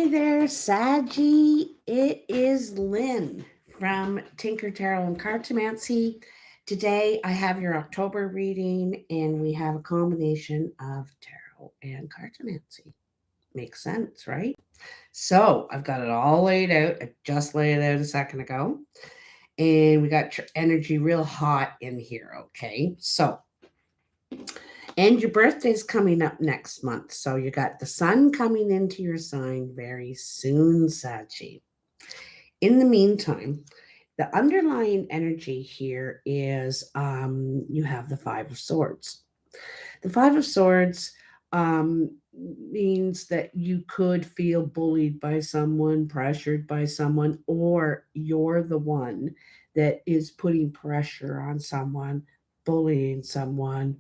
Hi there, Saggy. It is Lynn from Tinker Tarot and Cartomancy. Today I have your October reading, and we have a combination of tarot and cartomancy. Makes sense, right? So I've got it all laid out. I just laid it out a second ago, and we got your energy real hot in here. Okay, and your birthday's coming up next month. So you got the sun coming into your sign very soon, Sachi. In the meantime, the underlying energy here is you have the Five of Swords. The Five of Swords um, means that you could feel bullied by someone, pressured by someone, or you're the one that is putting pressure on someone, bullying someone,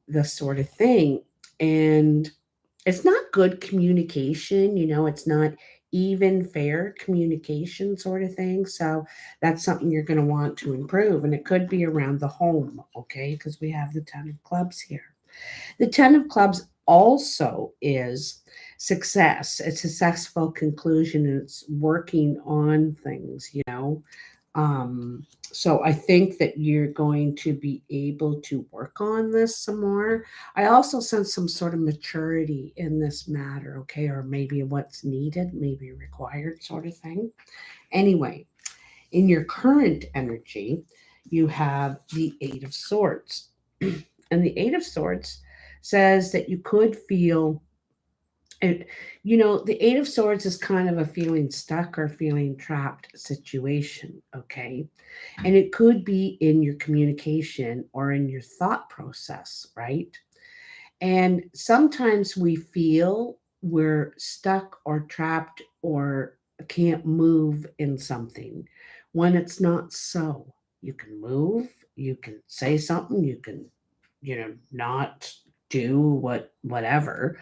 this sort of thing. And it's not good communication, it's not even fair communication sort of thing. So that's something you're going to want to improve. And it could be around the home, okay? Because we have the 10 of clubs here. The 10 of clubs also is success, a successful conclusion, and it's working on things. um, so I think that you're going to be able to work on this some more. I also sense some sort of maturity in this matter, okay, or maybe what's needed, maybe required sort of thing. Anyway, in your current energy, you have the Eight of Swords. And the Eight of Swords says that you could feel it, the Eight of Swords is kind of a feeling stuck or feeling trapped situation, okay? And it could be in your communication or in your thought process, right? And sometimes we feel we're stuck or trapped or can't move in something when it's not so. You can move, you can say something, you can, not do whatever.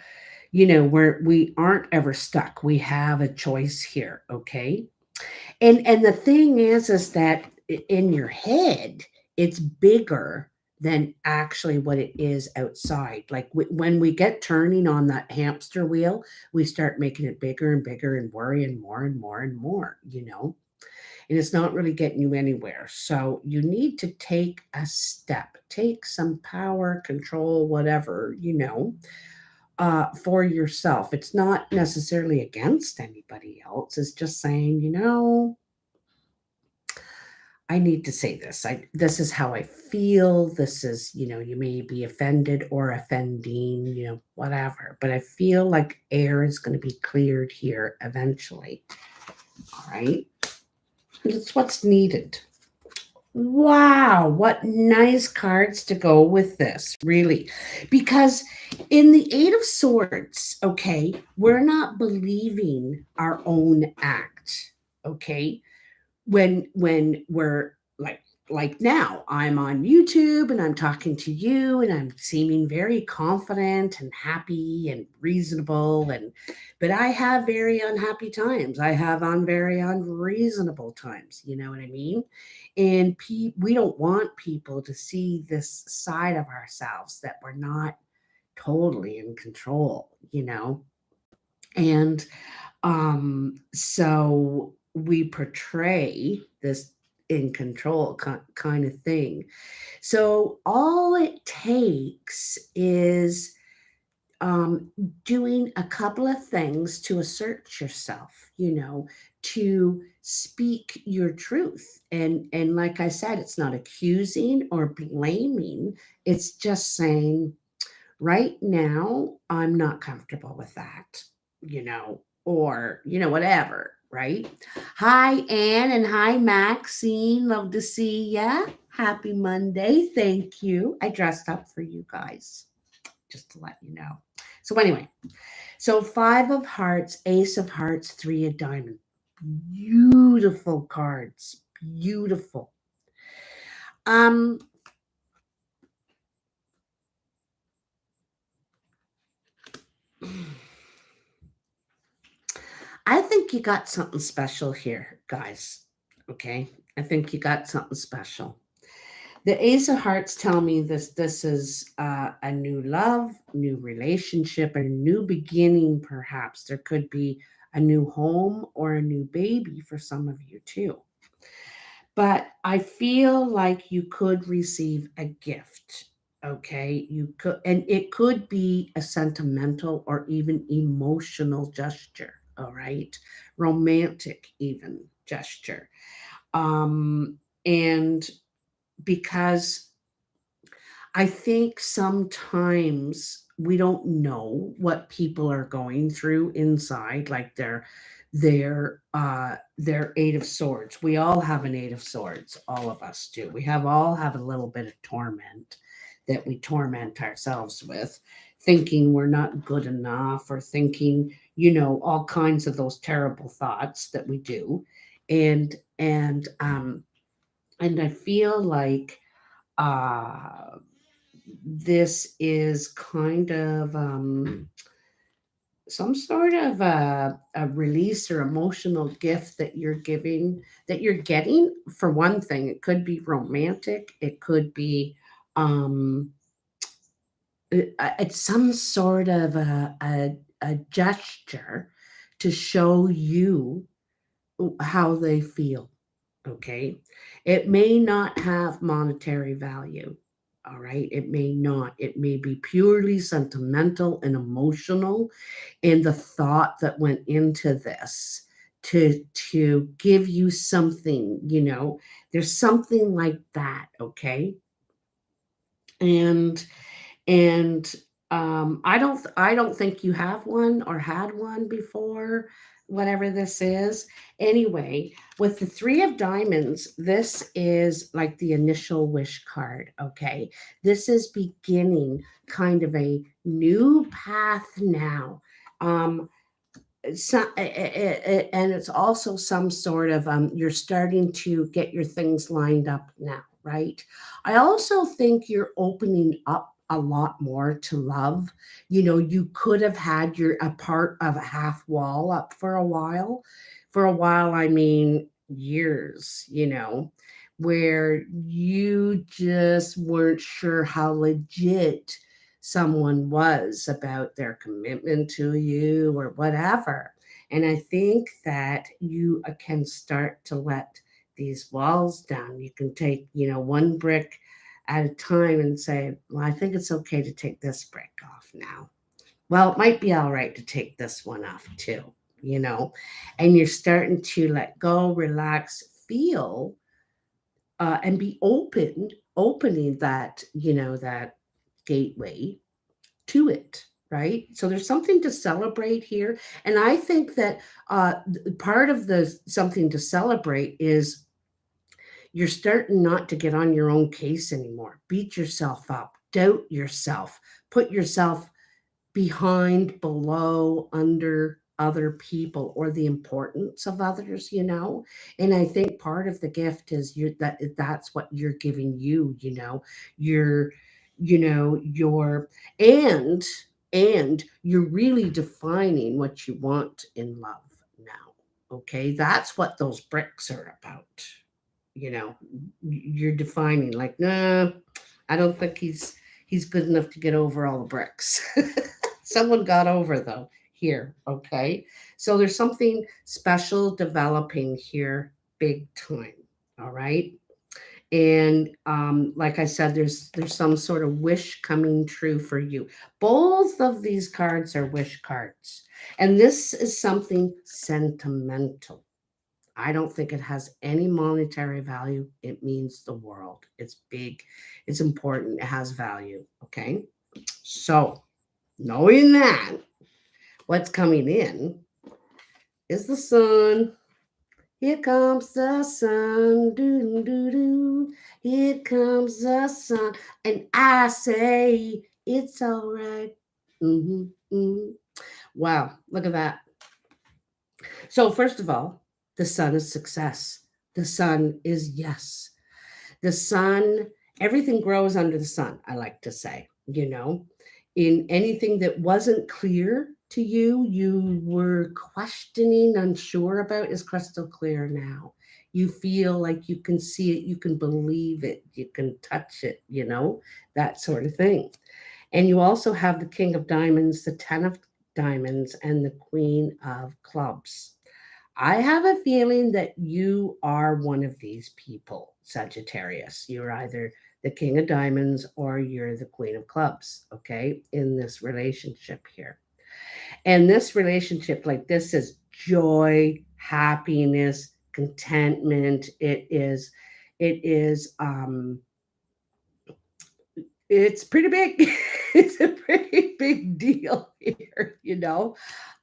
Where we aren't ever stuck. We have a choice here, okay? And the thing is that in your head, it's bigger than actually what it is outside. Like when we get turning on that hamster wheel, we start making it bigger and bigger and worrying more and more and more. And it's not really getting you anywhere. So you need to take a step, take some power, control, whatever, for yourself. It's not necessarily against anybody else. It's just saying, I need to say this. This is how I feel. This is, you may be offended or offending, whatever. But I feel like air is going to be cleared here eventually. All right. It's what's needed. Wow, what nice cards to go with this, really. Because in the Eight of Swords, okay, we're not believing our own act, okay? When we're like now, I'm on YouTube and I'm talking to you and I'm seeming very confident and happy and reasonable, but I have very unhappy times. I have on very unreasonable times, you know what I mean? And we don't want people to see this side of ourselves that we're not totally in control. And so we portray this in control kind of thing. So all it takes is um, doing a couple of things to assert yourself, to speak your truth. And like I said, it's not accusing or blaming. It's just saying, right now, I'm not comfortable with that, or, whatever, right? Hi, Anne, and hi, Maxine. Love to see ya. Happy Monday. Thank you. I dressed up for you guys, just to let you know. So, anyway, so Five of Hearts, Ace of Hearts, Three of Diamonds. Beautiful cards. Beautiful. Um, I think you got something special here, guys. Okay. I think you got something special. The Ace of Hearts tell me this is a new love, new relationship, a new beginning. Perhaps there could be a new home or a new baby for some of you too. But I feel like you could receive a gift. Okay, you could, and it could be a sentimental or even emotional gesture. All right, romantic even gesture. And because I think sometimes we don't know what people are going through inside, like their eight of swords. We all have an eight of swords, all of us do. We have all have a little bit of torment that we torment ourselves with, thinking we're not good enough or thinking, all kinds of those terrible thoughts that we do. And and um and I feel like uh this is kind of some sort of a release or emotional gift that you're giving, that you're getting. For one thing, it could be romantic, it could be um it's some sort of a gesture to show you how they feel. Okay. It may not have monetary value. All right. It may not. It may be purely sentimental and emotional in the thought that went into this to give you something, there's something like that. Okay. And and I don't think you have one or had one before, whatever this is. Anyway, with the three of diamonds, this is like the initial wish card. Okay, this is beginning kind of a new path now. um and it's also some sort of you're starting to get your things lined up now, right? I also think you're opening up a lot more to love. You could have had your a part of a half wall up for a while. For a while, I mean years, where you just weren't sure how legit someone was about their commitment to you or whatever. And I think that you can start to let these walls down. You can take, one brick at a time and say, well, I think it's okay to take this brick off now. Well, it might be all right to take this one off too, you know, and you're starting to let go, relax, feel, and be opening that, that gateway to it, right? So there's something to celebrate here. And I think that part of the something to celebrate is you're starting not to get on your own case anymore, beat yourself up, doubt yourself, put yourself behind, below, under other people or the importance of others. And I think part of the gift is that's what you're giving you're you're and you're really defining what you want in love now. Okay, that's what those bricks are about. you know you're defining, like, nah, I don't think he's good enough to get over all the bricks. Someone got over though here. Okay, so there's something special developing here, big time. All right. And like I said, there's some sort of wish coming true for you. Both of these cards are wish cards, and this is something sentimental. I don't think it has any monetary value. It means the world. It's big, it's important, it has value. Okay. So, knowing that, what's coming in is the sun. Here comes the sun. Doo doo doo. Here comes the sun. And I say, it's all right. Mm-hmm, mm-hmm. Wow, look at that. So, first of all, the sun is success. The sun is yes. The sun, everything grows under the sun, I like to say. In anything that wasn't clear to you, you were questioning, unsure about, is crystal clear now. You feel like you can see it, you can believe it, you can touch it, that sort of thing. And you also have the King of Diamonds, the Ten of Diamonds, and the Queen of Clubs. I have a feeling that you are one of these people, Sagittarius. You're either the King of Diamonds or you're the Queen of Clubs, okay, in this relationship here. And this relationship, like this, is joy, happiness, contentment. It's pretty big. It's a pretty big deal here.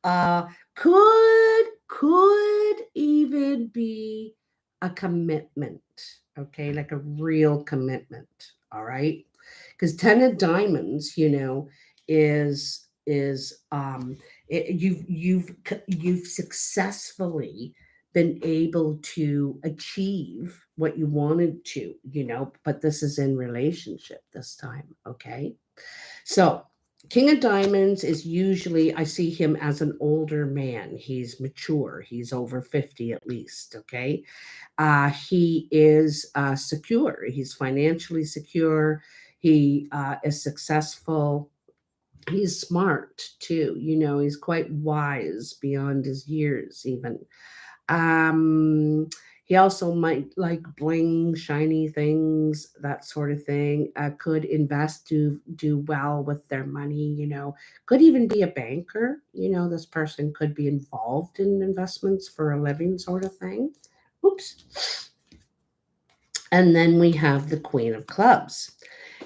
Uh, could even be a commitment, okay, like a real commitment. All right, because Ten of Diamonds, is you've successfully been able to achieve what you wanted to, but this is in relationship this time, okay? So, King of Diamonds is usually, I see him as an older man. He's mature. He's over 50 at least, okay? He is secure. He's financially secure. He is successful. He's smart too. He's quite wise beyond his years, even. Um, he also might like bling, shiny things, that sort of thing. Could invest, do well with their money. Could even be a banker. This person could be involved in investments for a living, sort of thing. Oops. And then we have the Queen of Clubs.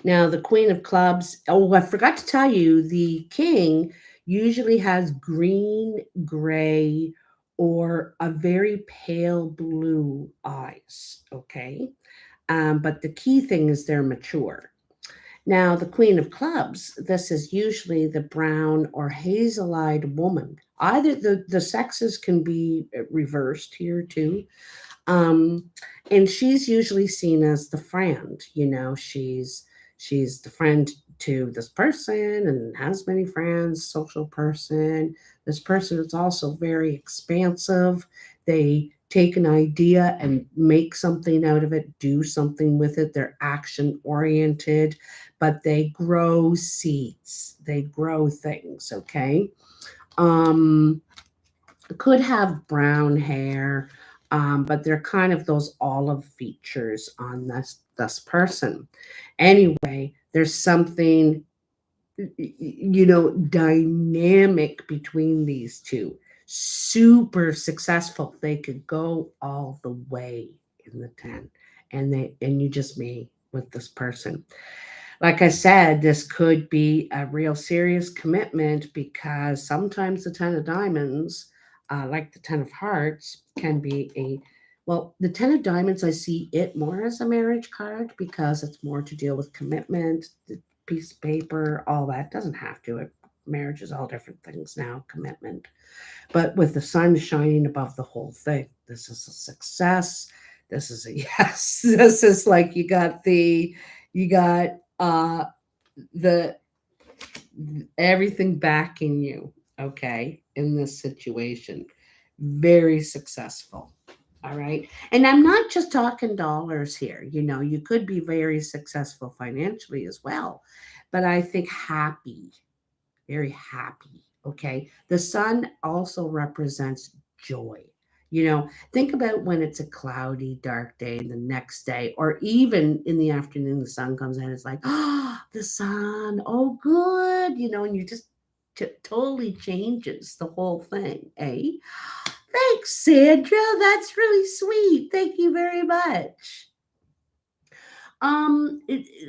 Now, the Queen of Clubs, oh, I forgot to tell you, the king usually has green, gray, or a very pale blue eyes, okay? But the key thing is they're mature. Now, the Queen of Clubs, this is usually the brown or hazel eyed woman. Either the sexes can be reversed here too. Um, and she's usually seen as the friend. She's the friend to this person and has many friends, social person. This person is also very expansive. They take an idea and make something out of it, do something with it. They're action oriented, but they grow seeds. They grow things, okay? Um, could have brown hair, but they're kind of those olive features on this person. Anyway, there's something dynamic between these two. Super successful. They could go all the way in the 10, and you just me with this person. Like I said, this could be a real serious commitment because sometimes the Ten of Diamonds, like the Ten of Hearts, can be well, the Ten of Diamonds, I see it more as a marriage card because it's more to deal with commitment, the piece of paper, all that. Doesn't have to. Marriage is all different things now, commitment. But with the sun shining above the whole thing, this is a success. This is a yes. This is like you got uh the everything backing you, okay, in this situation. Very successful. All right. And I'm not just talking dollars here. You could be very successful financially as well. But I think happy, very happy. Okay. The sun also represents joy. Think about when it's a cloudy, dark day, and the next day, or even in the afternoon, the sun comes in. It's like, oh, the sun. Oh, good. And you just totally changes the whole thing, eh? Thanks, Sandra. That's really sweet. Thank you very much.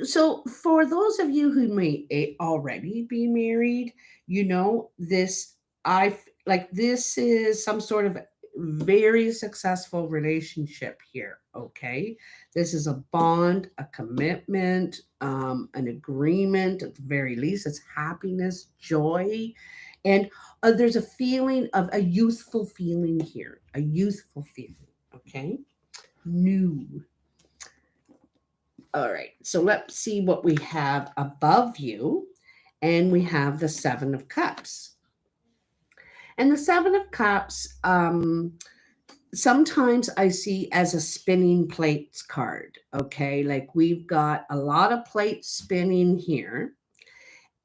So for those of you who may already be married, this like this is some sort of very successful relationship here. Okay, this is a bond, a commitment, an agreement. At the very least, it's happiness, joy, and there's a feeling of a youthful feeling here. A youthful feeling. Okay, new. All right, so let's see what we have above you. And we have the Seven of Cups. And the Seven of Cups, sometimes I see as a spinning plates card. Okay. Like we've got a lot of plates spinning here,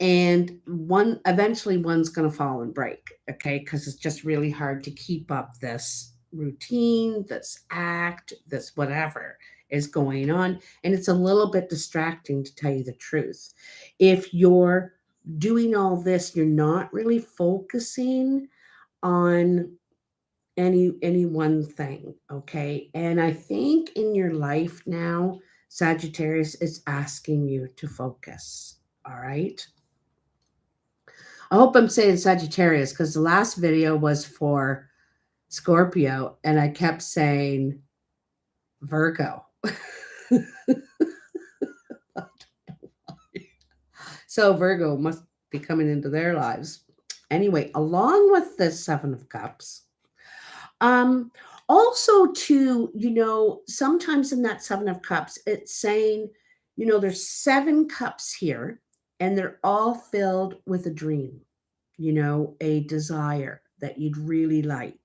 and one eventually one's going to fall and break. Okay. Because it's just really hard to keep up this routine, this act, this whatever is going on. And it's a little bit distracting, to tell you the truth. If you're doing all this, you're not really focusing on any one thing. Okay. And I think in your life now, Sagittarius is asking you to focus. All right. I hope I'm saying Sagittarius, because the last video was for Scorpio and I kept saying Virgo. So Virgo must be coming into their lives. Anyway, along with the Seven of Cups, um, also too, sometimes in that Seven of Cups, it's saying, there's seven cups here, and they're all filled with a dream, a desire that you'd really like.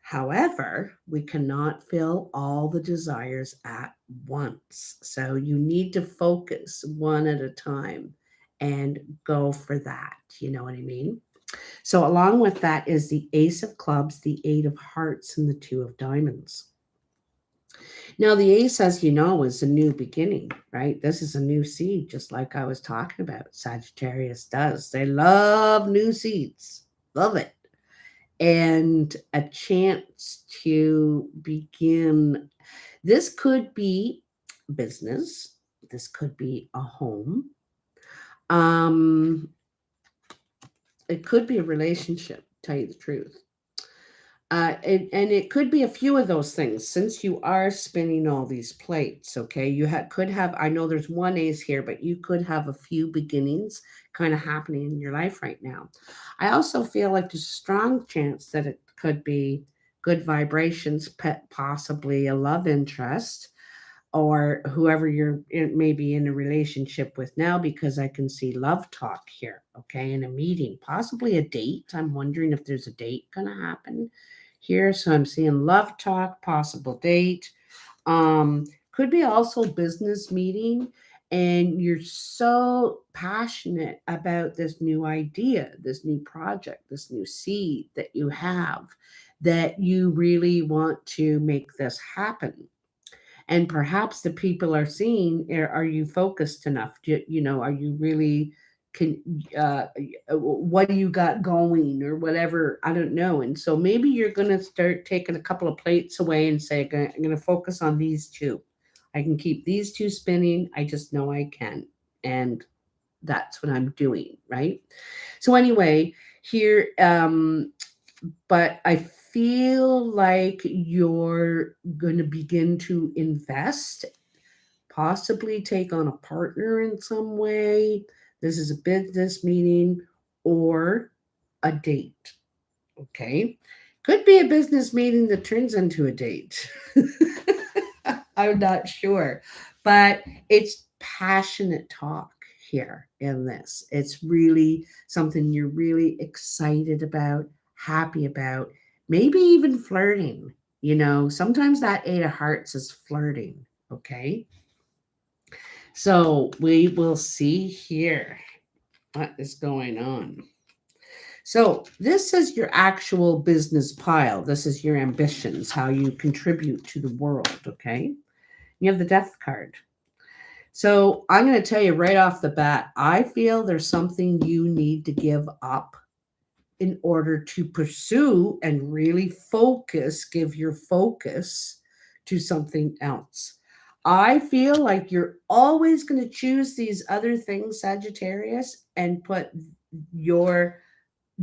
However, we cannot fill all the desires at once. So you need to focus one at a time and go for that. You know what I mean? So, along with that is the Ace of Clubs, the Eight of Hearts, and the Two of Diamonds. Now, the Ace, as you know, is a new beginning, right? This is a new seed, just like I was talking about. Sagittarius does. They love new seeds, love it. And a chance to begin. This could be business, this could be a home. Um, it could be a relationship, tell you the truth. And it could be a few of those things, since you are spinning all these plates. Okay, you could have. I know there's one ace here, but you could have a few beginnings kind of happening in your life right now. I also feel like there's a strong chance that it could be good vibrations, possibly a love interest, or whoever maybe in a relationship with now, because I can see love talk here. Okay, in a meeting, possibly a date. I'm wondering if there's a date going to happen here. So I'm seeing love talk, possible date. Could be also business meeting, and you're so passionate about this new idea, this new project, this new seed that you have, that you really want to make this happen. And perhaps the people are seeing, are you focused enough? Are you really can uh what do you got going, or whatever? I don't know. And so maybe you're going to start taking a couple of plates away and say, I'm going to focus on these two. I can keep these two spinning. I just know I can. And that's what I'm doing, right? So anyway, here, but I feel like you're going to begin to invest, possibly take on a partner in some way. This is a business meeting or a date. Okay. Could be a business meeting that turns into a date. I'm not sure. But it's passionate talk here in this. It's really something you're really excited about, happy about, maybe even flirting. Sometimes that Eight of Hearts is flirting. Okay. So we will see here what is going on. So this is your actual business pile. This is your ambitions, how you contribute to the world. Okay. You have the Death card. So I'm going to tell you right off the bat, I feel there's something you need to give up in order to pursue and really focus, give your focus to something else. I feel like you're always going to choose these other things, Sagittarius, and put your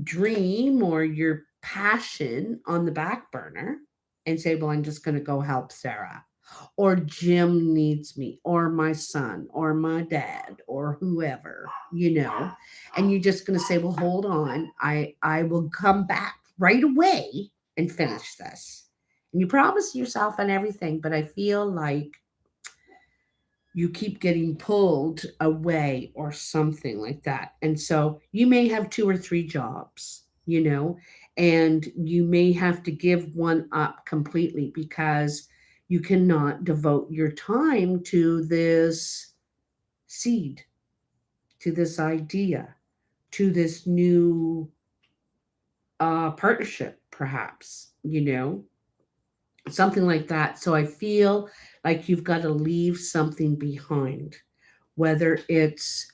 dream or your passion on the back burner and say, well, I'm just going to go help Sarah, or Jim needs me, or my son, or my dad, or whoever, and you're just going to say, well, hold on, I will come back right away and finish this. And you promise yourself and everything, but I feel like you keep getting pulled away or something like that. And so you may have two or three jobs, And you may have to give one up completely because you cannot devote your time to this seed, to this idea, to this new partnership, perhaps, something like that. So I feel like you've got to leave something behind, whether it's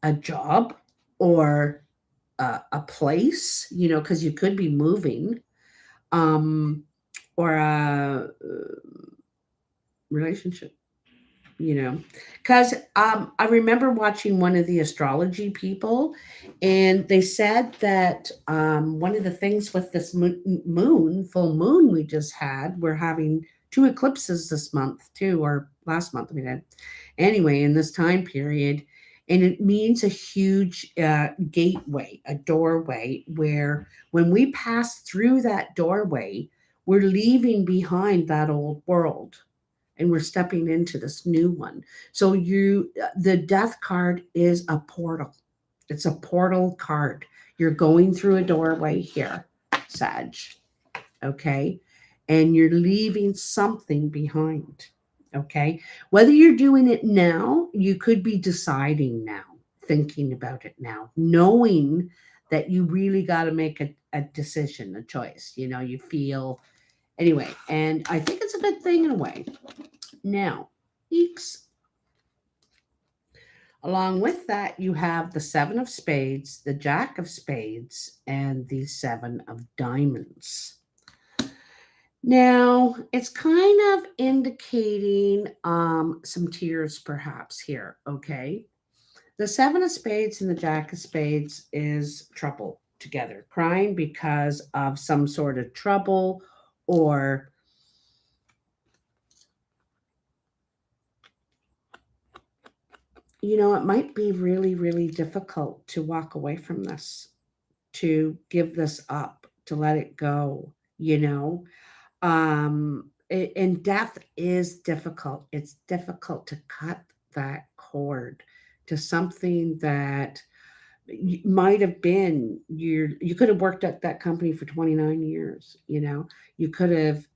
a job or a place, because you could be moving, um, or a relationship, because I remember watching one of the astrology people, and they said that one of the things with this full moon we just had, we're having two eclipses this month too, or last month we did, anyway, in this time period. And it means a huge gateway, a doorway, where when we pass through that doorway, we're leaving behind that old world and we're stepping into this new one. So the death card is a portal. It's a portal card. You're going through a doorway here, Sag. Okay? And you're leaving something behind. Okay? Whether you're doing it now, you could be deciding now, thinking about it now, knowing that you really got to make a decision, a choice. You feel anyway, and I think it's a good thing in a way. Now, eeks. Along with that, you have the seven of spades, the jack of spades, and the seven of diamonds. Now, it's kind of indicating some tears perhaps here, okay? The seven of spades and the jack of spades is trouble together, crying because of some sort of trouble, or it might be really, really difficult to walk away from this, to give this up, to let it go, and death is difficult. It's difficult to cut that cord to something that might have been you could have worked at that company for 29 years, you could have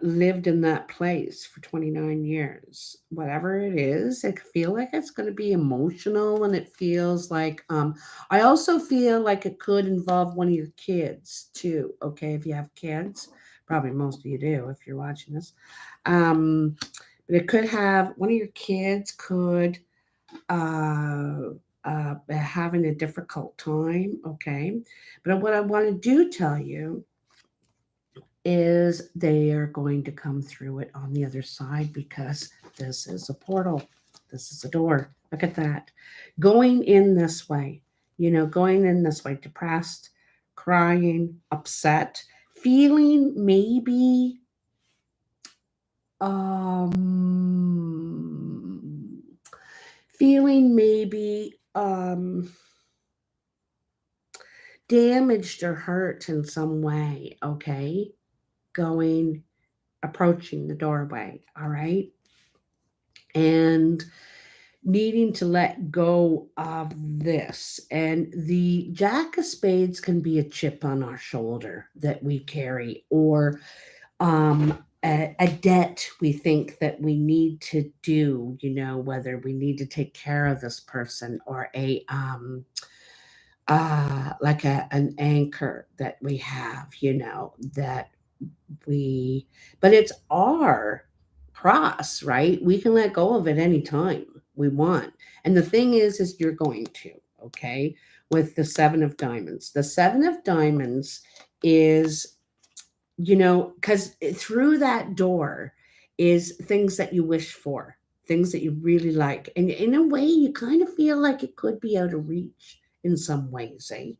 lived in that place for 29 years. Whatever it is, I feel like it's going to be emotional, and it feels like I also feel like it could involve one of your kids too. Okay, if you have kids, probably most of you do if you're watching this. But it could have one of your kids could having a difficult time. Okay, but what I want to do tell you is they are going to come through it on the other side, because this is a portal. This is a door. Look at that. Going in this way, going in this way, depressed, crying, upset, feeling maybe um feeling maybe damaged or hurt in some way, okay? Approaching the doorway, all right? And needing to let go of this. And the jack of spades can be a chip on our shoulder that we carry, or a debt we think that we need to do, whether we need to take care of this person, or like an anchor that we have, that but it's our cross, right? We can let go of it anytime we want. And the thing is you're going to, okay? With the seven of diamonds. The seven of diamonds is, because through that door is things that you wish for, things that you really like. And in a way, you kind of feel like it could be out of reach in some ways, eh?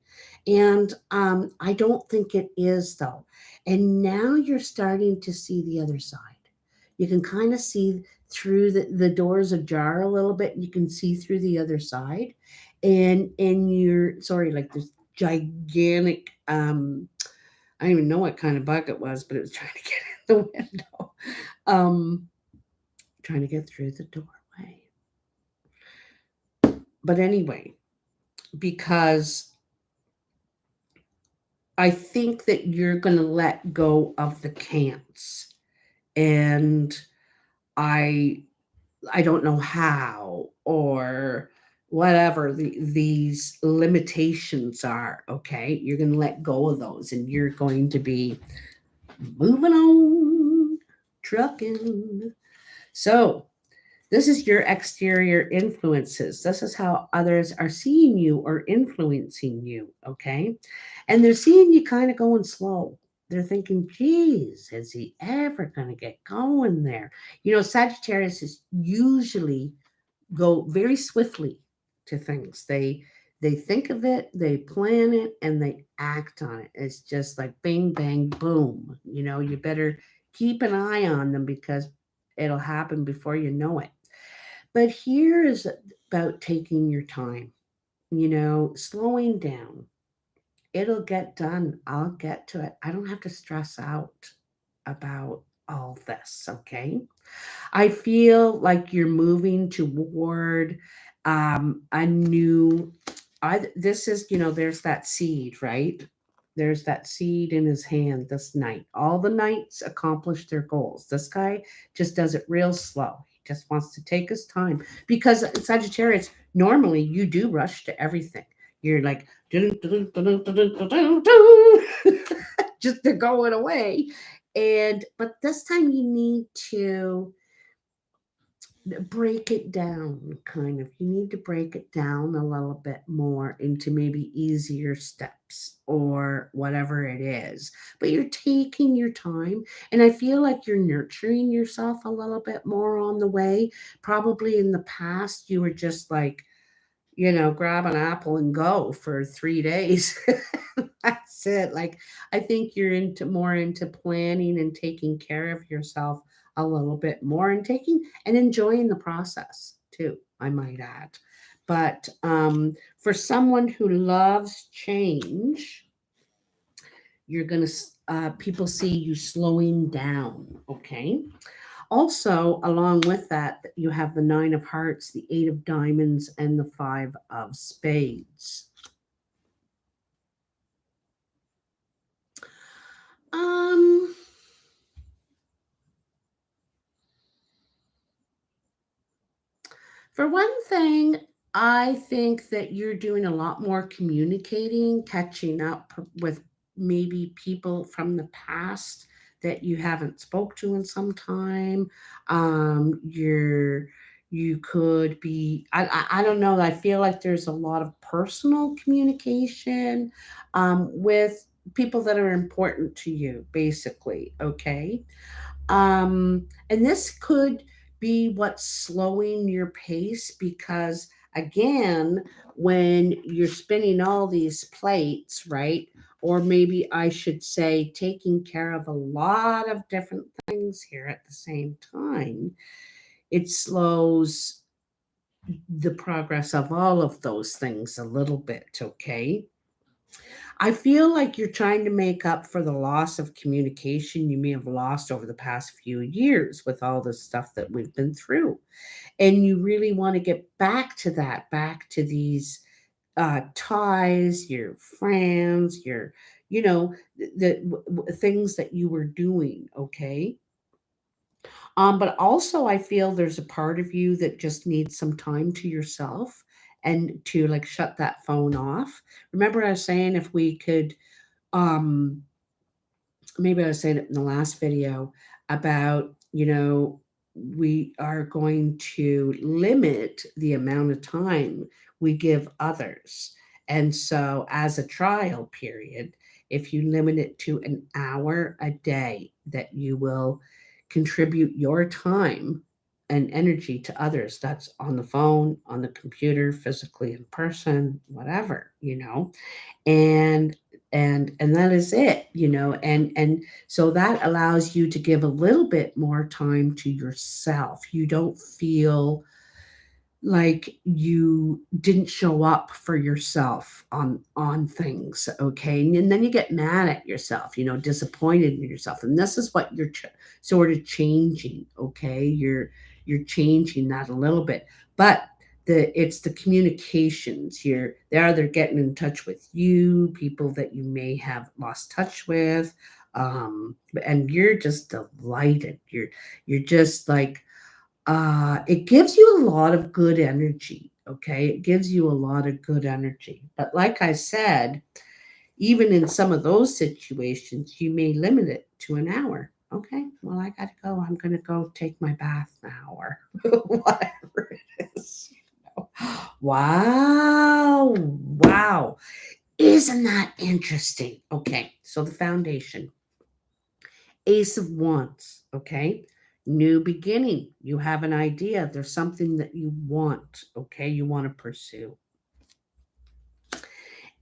And I don't think it is, though. And now you're starting to see the other side. You can kind of see through the door's ajar a little bit. You can see through the other side. And you're, sorry, like this gigantic, I don't even know what kind of bug it was, but it was trying to get in the window, trying to get through the doorway. But anyway, because I think that you're going to let go of the can'ts, and I I don't know how or whatever these limitations are. Okay, you're going to let go of those, and you're going to be moving on, trucking. So this is your exterior influences. This is how others are seeing you or influencing you, okay? And they're seeing you kind of going slow. They're thinking, geez, is he ever going to get going there? You know, Sagittarius is usually go very swiftly to things. They think of it, they plan it, and they act on it. It's just like bing, bang, boom. You know, you better keep an eye on them because it'll happen before you know it. But here is about taking your time, you know, slowing down. It'll get done. I'll get to it. I don't have to stress out about all this, okay? I feel like you're moving toward a new. This is, you know, there's that seed, right? There's that seed in his hand this night. All the knights accomplish their goals. This guy just does it real slow. He just wants to take his time because Sagittarius, normally you do rush to everything. You're like, "Dun, dun, dun, dun, dun, dun, dun, dun," just they're going away. And but this time you need to break it down, kind of. You need to break it down a little bit more into maybe easier steps or whatever it is. But you're taking your time, and I feel like you're nurturing yourself a little bit more on the way. Probably in the past you were just like, you know, grab an apple and go for 3 days. That's it. Like, I think you're into more into planning and taking care of yourself a little bit more, and taking and enjoying the process too, I might add. But for someone who loves change, you're going to, people see you slowing down. Okay. Also, along with that, you have the Nine of Hearts, the Eight of Diamonds, and the Five of Spades. Um, for one thing, I think that you're doing a lot more communicating, catching up with maybe people from the past that you haven't spoke to in some time. You're you could be I don't know. I feel like there's a lot of personal communication with people that are important to you, basically. Okay. And this could be what's slowing your pace because, again, when you're spinning all these plates, right? Or maybe I should say, taking care of a lot of different things here at the same time, it slows the progress of all of those things a little bit, okay? I feel like you're trying to make up for the loss of communication you may have lost over the past few years with all the stuff that we've been through. And you really want to get back to that, back to these ties, your friends, your, you know, things that you were doing, okay? But also, I feel there's a part of you that just needs some time to yourself and to like shut that phone off. Remember, I was saying if we could um maybe I was saying it in the last video about, you know, we are going to limit the amount of time we give others. And so, as a trial period, if you limit it to an hour a day that you will contribute your time and energy to others, that's on the phone, on the computer, physically in person, whatever, you know, and and that is it, you know, and so that allows you to give a little bit more time to yourself. You don't feel like you didn't show up for yourself on things, okay? And then you get mad at yourself, you know, disappointed in yourself, and this is what you're sort of changing, okay? You're changing that a little bit, but it's the communications. They're either getting in touch with you, people that you may have lost touch with, and you're just delighted. You're just like, it gives you a lot of good energy. Okay, it gives you a lot of good energy. But like I said, even in some of those situations, you may limit it to an hour. Okay, well, I gotta go. I'm gonna go take my bath now, or whatever it is. Wow, wow. Isn't that interesting? Okay, so the foundation, Ace of Wands, okay? New beginning. You have an idea. There's something that you want, okay? You want to pursue.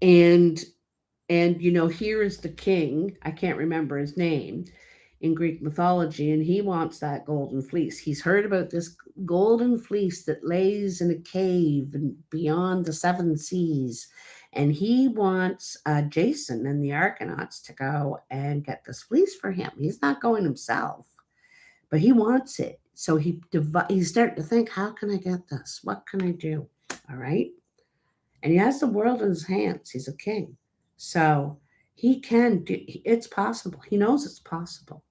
And here is the king. I can't remember his name in Greek mythology, and he wants that golden fleece. He's heard about this golden fleece that lays in a cave and beyond the seven seas. And he wants Jason and the Argonauts to go and get this fleece for him. He's not going himself, but he wants it. So he's starting to think, how can I get this? What can I do? All right. And he has the world in his hands. He's a king. So he can do, it's possible. He knows it's possible.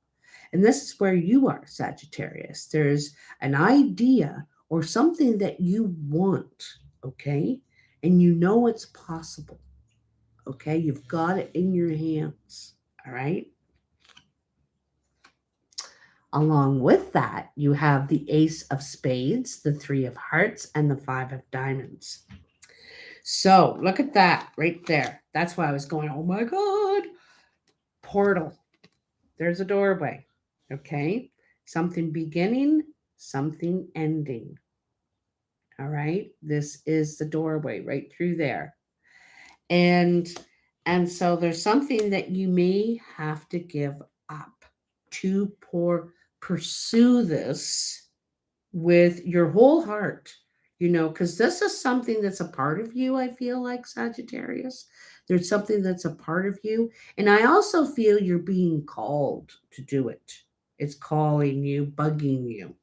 And this is where you are, Sagittarius. There's an idea or something that you want, okay? And you know it's possible, okay? You've got it in your hands, all right? Along with that, you have the Ace of Spades, the Three of Hearts, and the Five of Diamonds. So look at that right there. That's why I was going, oh my God. Portal. There's a doorway. Okay. Something beginning, something ending. All right. This is the doorway right through there. And so there's something that you may have to give up to pursue this with your whole heart, because this is something that's a part of you. I feel like, Sagittarius, there's something that's a part of you. And I also feel you're being called to do it. It's calling you, bugging you,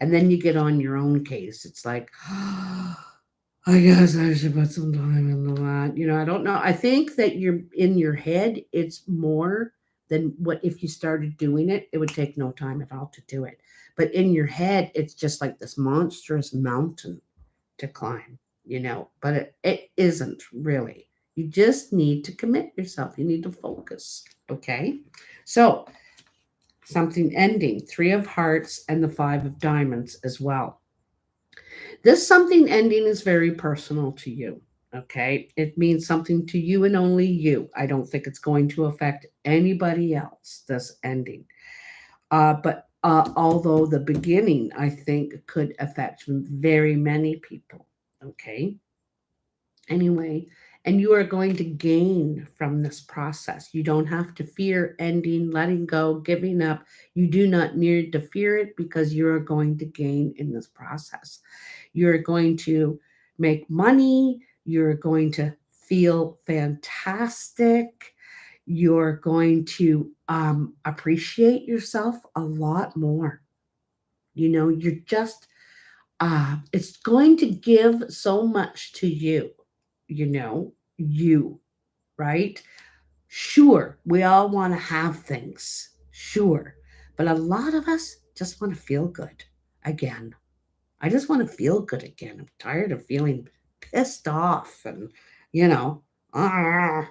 and then you get on your own case. It's like, I guess I should put some time into that. I don't know. I think that you're in your head, it's more than what if you started doing it, it would take no time at all to do it. But in your head, it's just like this monstrous mountain to climb, but it isn't really. You just need to commit yourself. You need to focus. Okay. So something ending, Three of Hearts and the Five of Diamonds as well. This something ending is very personal to you. Okay. It means something to you and only you. I don't think it's going to affect anybody else, this ending. But although the beginning, I think, could affect very many people. Okay. Anyway, and you are going to gain from this process. You don't have to fear ending, letting go, giving up. You do not need to fear it because you are going to gain in this process. You're going to make money. You're going to feel fantastic. You're going to appreciate yourself a lot more. You're just, it's going to give so much to you, right? Sure, we all want to have things, sure. But a lot of us just want to feel good again. I just want to feel good again. I'm tired of feeling pissed off and, you know, ah.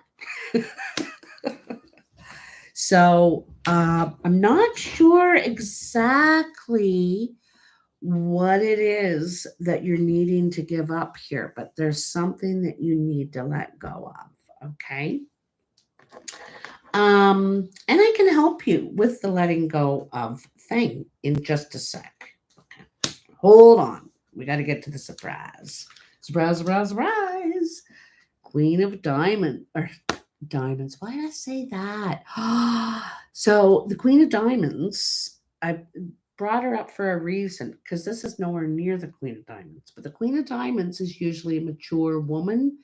So I'm not sure exactly what it is that you're needing to give up here, but there's something that you need to let go of. Okay. And I can help you with the letting go of thing in just a sec. Okay. Hold on. We got to get to the surprise. Surprise, surprise, surprise. Queen of Diamond or Diamonds. Why did I say that? So the Queen of Diamonds, I brought her up for a reason because this is nowhere near the Queen of Diamonds. But the Queen of Diamonds is usually a mature woman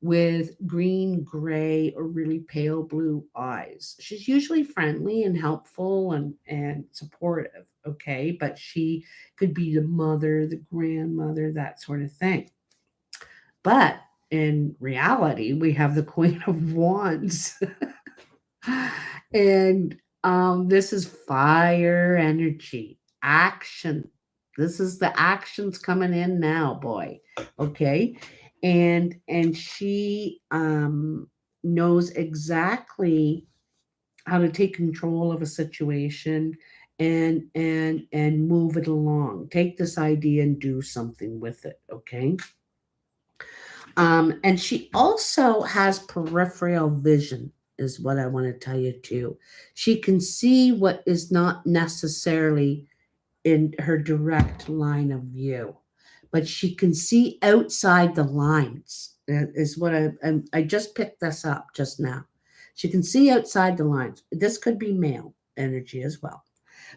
with green, gray, or really pale blue eyes. She's usually friendly and helpful and supportive, okay? But she could be the mother, the grandmother, that sort of thing. But in reality, we have the Queen of Wands. And this is fire energy, action. This is the actions coming in now, boy. Okay. And she knows exactly how to take control of a situation and move it along. Take this idea and do something with it. Okay. And she also has peripheral vision, is what I want to tell you too. She can see what is not necessarily in her direct line of view, but she can see outside the lines. That is what I just picked this up just now. She can see outside the lines. This could be male energy as well.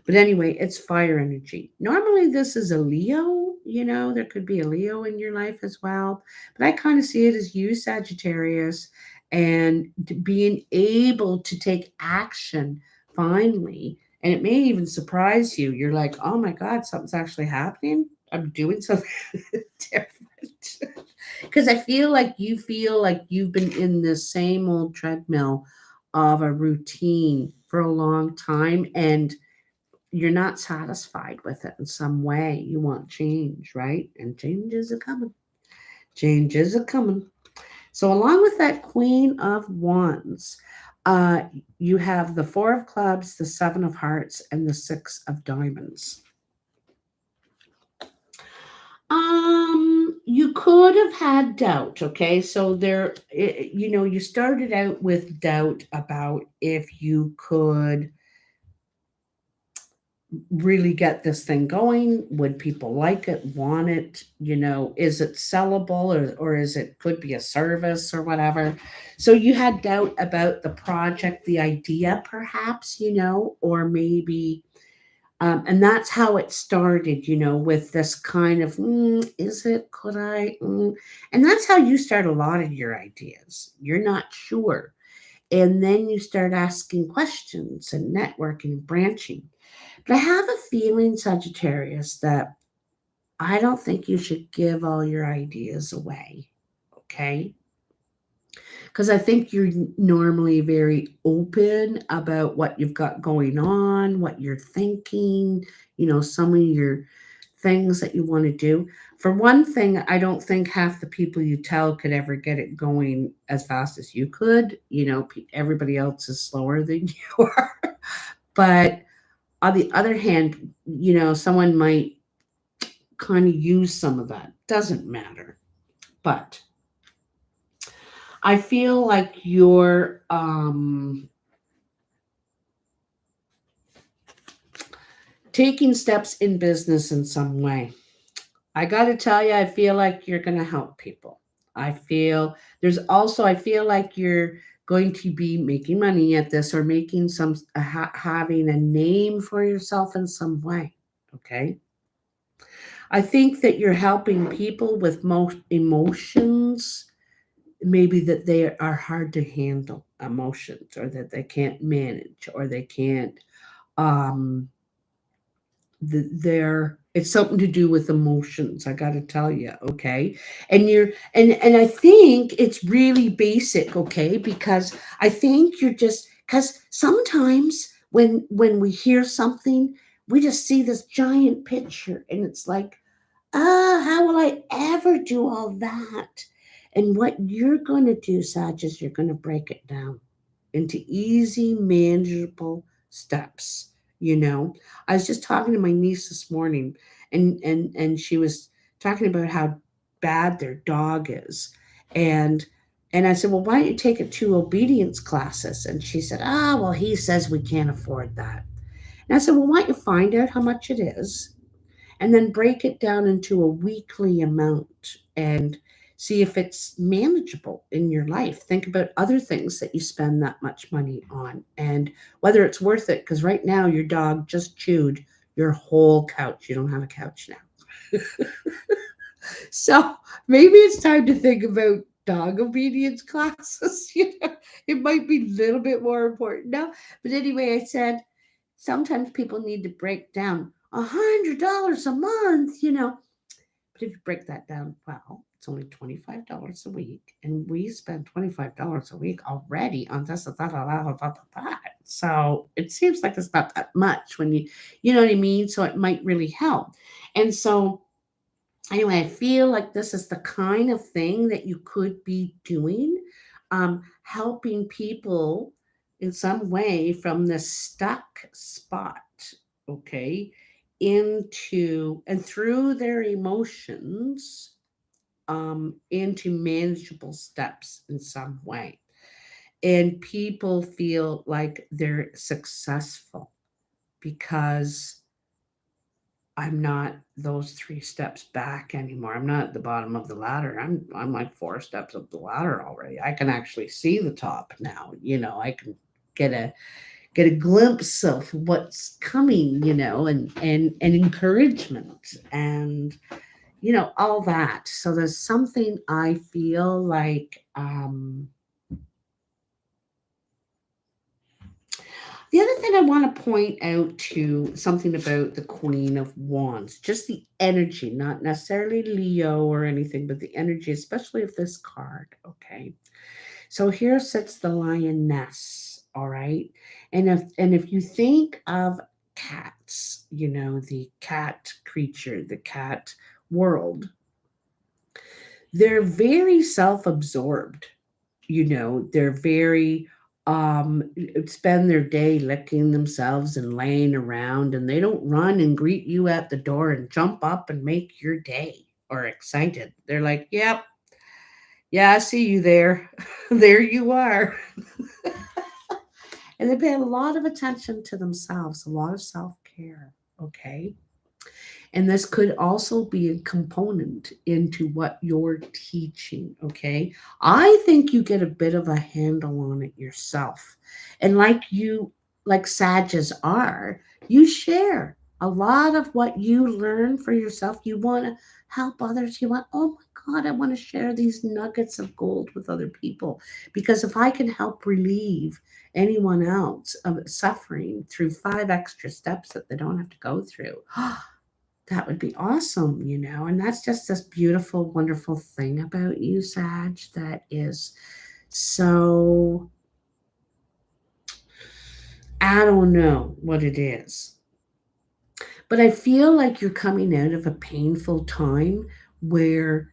But anyway, it's fire energy. Normally, this is a Leo. There could be a Leo in your life as well. But I kind of see it as you, Sagittarius, and being able to take action finally. And it may even surprise you. You're like, oh my God, something's actually happening. I'm doing something different. Because I feel like you've been in this same old treadmill of a routine for a long time. And you're not satisfied with it in some way. You want change, right? And changes are coming. Changes are coming. So, along with that Queen of Wands, uh, you have the Four of Clubs, the Seven of Hearts, and the Six of Diamonds. You could have had doubt, okay? So you started out with doubt about if you could really get this thing going. Would people like it, want it? Is it sellable, or is it could be a service or whatever? So you had doubt about the project, the idea, perhaps, or maybe, and that's how it started, with this kind of, is it, could I? And that's how you start a lot of your ideas. You're not sure. And then you start asking questions and networking and branching. But I have a feeling, Sagittarius, that I don't think you should give all your ideas away. Okay. Because I think you're normally very open about what you've got going on, what you're thinking, some of your things that you want to do. For one thing, I don't think half the people you tell could ever get it going as fast as you could. Everybody else is slower than you are. But on the other hand, someone might kind of use some of that. Doesn't matter. But I feel like you're taking steps in business in some way. I got to tell you, I feel like you're going to help people. I feel like you're going to be making money at this, or making having a name for yourself in some way. Okay. I think that you're helping people with most emotions, maybe that they are hard to handle emotions, or that they can't manage, or they can't um they're it's something to do with emotions, I got to tell you. Okay. And I think it's really basic. Okay. Because I think you're just, because sometimes when we hear something, we just see this giant picture, and it's like, how will I ever do all that? And what you're going to do, Sag, is you're going to break it down into easy, manageable steps. I was just talking to my niece this morning, and she was talking about how bad their dog is, and I said, well, why don't you take it to obedience classes? And she said, well, he says we can't afford that. And I said, well, why don't you find out how much it is, and then break it down into a weekly amount, and see if it's manageable in your life. Think about other things that you spend that much money on, and whether it's worth it, because right now your dog just chewed your whole couch. You don't have a couch now. So maybe it's time to think about dog obedience classes. It might be a little bit more important now. But anyway, I said sometimes people need to break down $100 a month. But if you break that down, well, it's only $25 a week, and we spend $25 a week already on this, that, that, that, that, that. So it seems like it's not that much when you know what I mean? So it might really help. And so anyway, I feel like this is the kind of thing that you could be doing, helping people in some way from the stuck spot, okay, into and through their emotions, into manageable steps in some way. And people feel like they're successful because I'm not those 3 steps back anymore. I'm not at the bottom of the ladder. I'm like 4 steps up the ladder already. I can actually see the top now. I can get a glimpse of what's coming, and encouragement and all that. So there's something I feel like the other thing I want to point out to something about the Queen of Wands, just the energy, not necessarily Leo or anything, but the energy, especially of this card. Okay. So here sits the lioness. All right. And if you think of cats, the cat creature, the cat world, they're very self-absorbed. They're very spend their day licking themselves and laying around, and they don't run and greet you at the door and jump up and make your day or excited. They're like, yep, yeah, I see you there. There you are. And they pay a lot of attention to themselves, a lot of self-care. Okay. And this could also be a component into what you're teaching. Okay. I think you get a bit of a handle on it yourself. And like Saggies are, you share a lot of what you learn for yourself. You want to help others. You want, oh my God, I want to share these nuggets of gold with other people. Because if I can help relieve anyone else of suffering through 5 extra steps that they don't have to go through, that would be awesome. And that's just this beautiful, wonderful thing about you, Sag, that is so, I don't know what it is, but I feel like you're coming out of a painful time where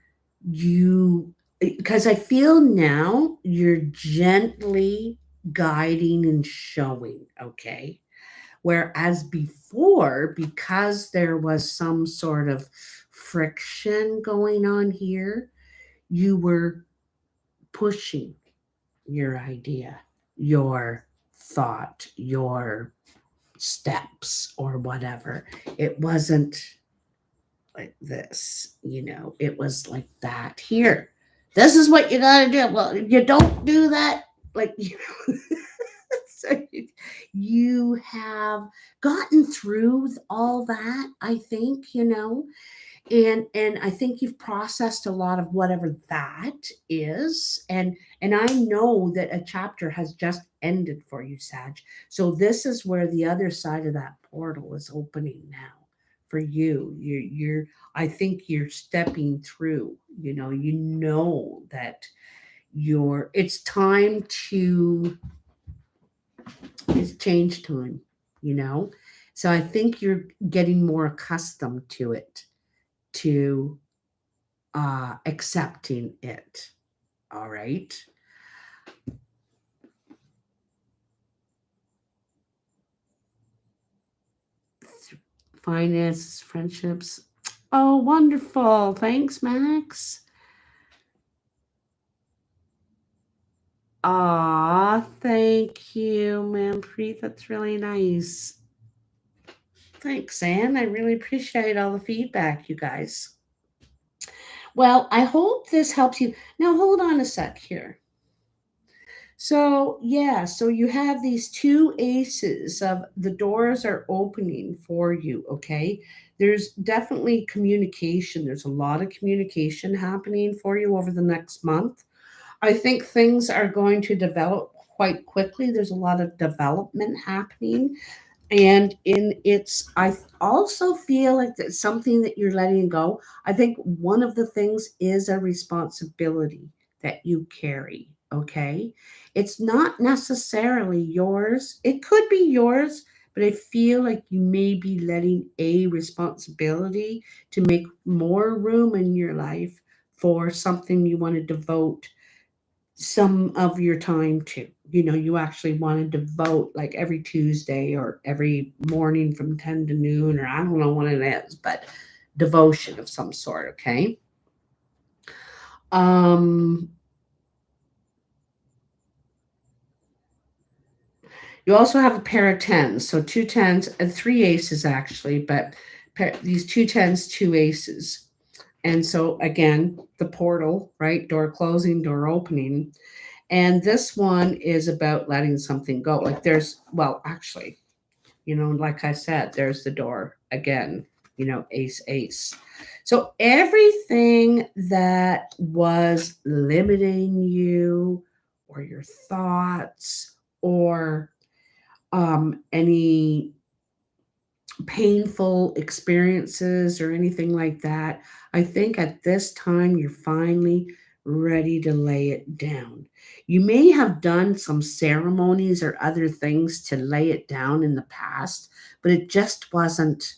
because I feel now you're gently guiding and showing, okay? Whereas before, because there was some sort of friction going on here, you were pushing your idea, your thought, your steps, or whatever. It wasn't like this, it was like that. Here, this is what you gotta do. Well, if you don't do that, like, so you have gotten through all that, I think. And I think you've processed a lot of whatever that is, and I know that a chapter has just ended for you, Sag. So this is where the other side of that portal is opening now for you. I think you're stepping through. You know that it's time to it's change time, you know? So I think you're getting more accustomed to it, to accepting it. All right. Finances, friendships. Oh, wonderful. Thanks, Max. Aw, thank you, Manpreet. That's really nice. Thanks, Anne. I really appreciate all the feedback, you guys. Well, I hope this helps you. Now, hold on a sec here. So, yeah, so you have these 2 aces of the doors are opening for you, okay? There's definitely communication. There's a lot of communication happening for you over the next month. I think things are going to develop quite quickly. There's a lot of development happening. And in its, also feel like that's something that you're letting go. I think one of the things is a responsibility that you carry. Okay. It's not necessarily yours. It could be yours, but I feel like you may be letting a responsibility to make more room in your life for something you want to devote some of your time to. You actually want to devote like every Tuesday or every morning from 10 to noon, or I don't know what it is, but devotion of some sort, okay? Um, you also have a pair of tens, so two tens and three aces actually, but these two tens, two aces. And so again, the portal, right? Door closing, door opening. And this one is about letting something go. Like well, actually, like I said, there's the door again, ace, ace. So everything that was limiting you or your thoughts or any painful experiences or anything like that, I think at this time you're finally ready to lay it down. You may have done some ceremonies or other things to lay it down in the past, but it just wasn't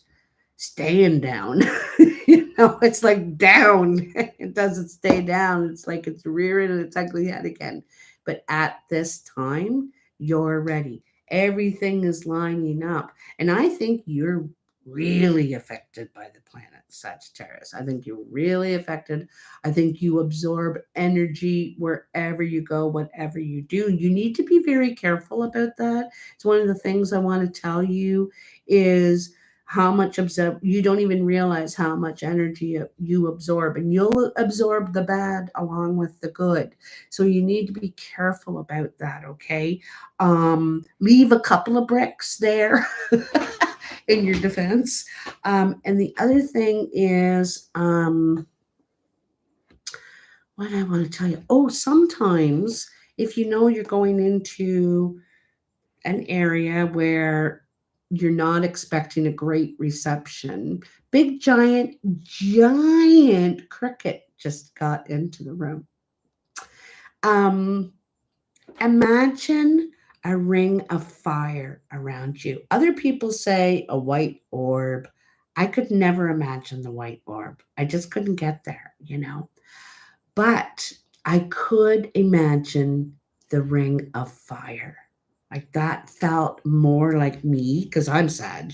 staying down. It's like down. It doesn't stay down. It's like it's rearing its ugly head again. But at this time, you're ready. Everything is lining up. And I think you're really affected by the planet Sagittarius. I think you're really affected. I think you absorb energy wherever you go, whatever you do. You need to be very careful about that. It's one of the things I want to tell you is how much you don't even realize how much energy you absorb, and you'll absorb the bad along with the good. So you need to be careful about that, okay? Leave a couple of bricks there in your defense. And the other thing is, what I want to tell you. Oh, sometimes if you're going into an area where you're not expecting a great reception, big giant cricket just got into the room. Um, Imagine a ring of fire around you. Other people say a white orb. I could never imagine the white orb. I just couldn't get there. But I could imagine the ring of fire. Like that felt more like me because I'm Sag.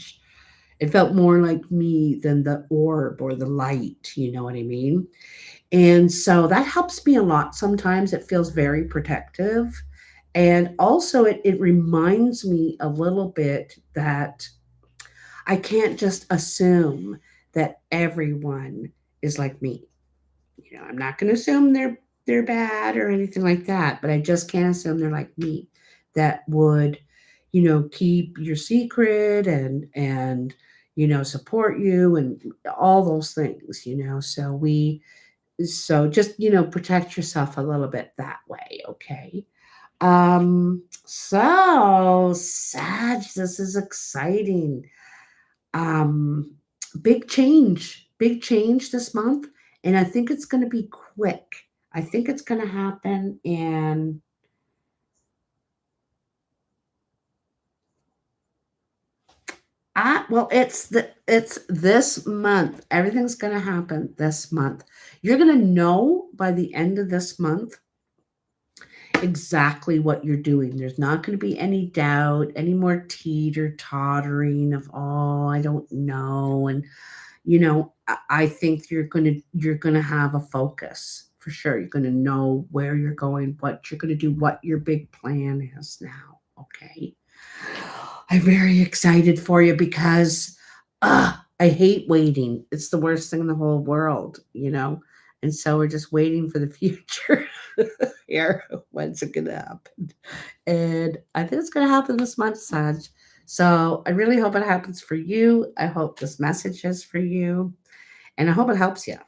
It felt more like me than the orb or the light. You know what I mean? And so that helps me a lot. Sometimes it feels very protective. And also, it reminds me a little bit that I can't just assume that everyone is like me. I'm not going to assume they're bad or anything like that, but I just can't assume they're like me that would, keep your secret and support you and all those things. So just, protect yourself a little bit that way, okay? So Sag, this is exciting. Um, big change this month, and I think it's going to be quick. I think it's going to happen in well, it's this month. Everything's going to happen this month. You're going to know by the end of this month exactly what you're doing. There's not going to be any doubt, any more teeter tottering of, oh, I don't know. And I think you're gonna have a focus for sure. You're gonna know where you're going, what you're gonna do, what your big plan is now. Okay. I'm very excited for you because I hate waiting. It's the worst thing in the whole world. And so we're just waiting for the future here. When's it gonna happen? And I think it's gonna happen this month, Sag. So I really hope it happens for you. I hope this message is for you. And I hope it helps you.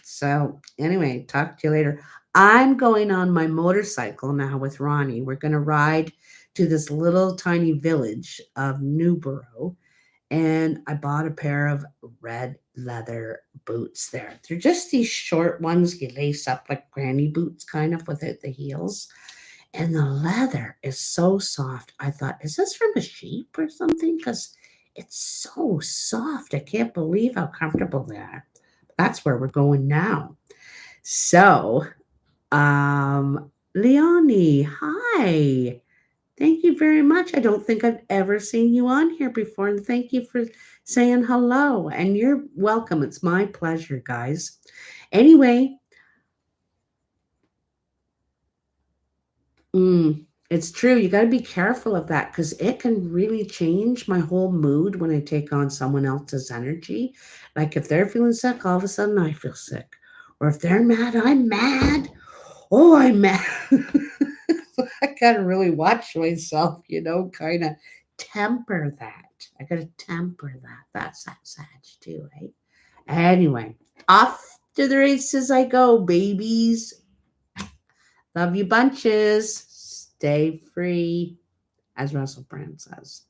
So, anyway, talk to you later. I'm going on my motorcycle now with Ronnie. We're going to ride to this little tiny village of Newborough, and I bought a pair of red leather boots there. They're just these short ones you lace up like granny boots, kind of without the heels. And the leather is so soft. I thought, is this from a sheep or something? Because it's so soft. I can't believe how comfortable they are. That's where we're going now. So, Leonie, hi. Thank you very much. I don't think I've ever seen you on here before. And thank you for saying hello. And you're welcome. It's my pleasure, guys. Anyway, it's true. You got to be careful of that because it can really change my whole mood when I take on someone else's energy. Like if they're feeling sick, all of a sudden I feel sick. Or if they're mad, I'm mad. Oh, I'm mad. I got to really watch myself, kind of temper that. I got to temper that. That's that Sag too, right? Anyway, off to the races I go, babies. Love you bunches. Stay free, as Russell Brand says.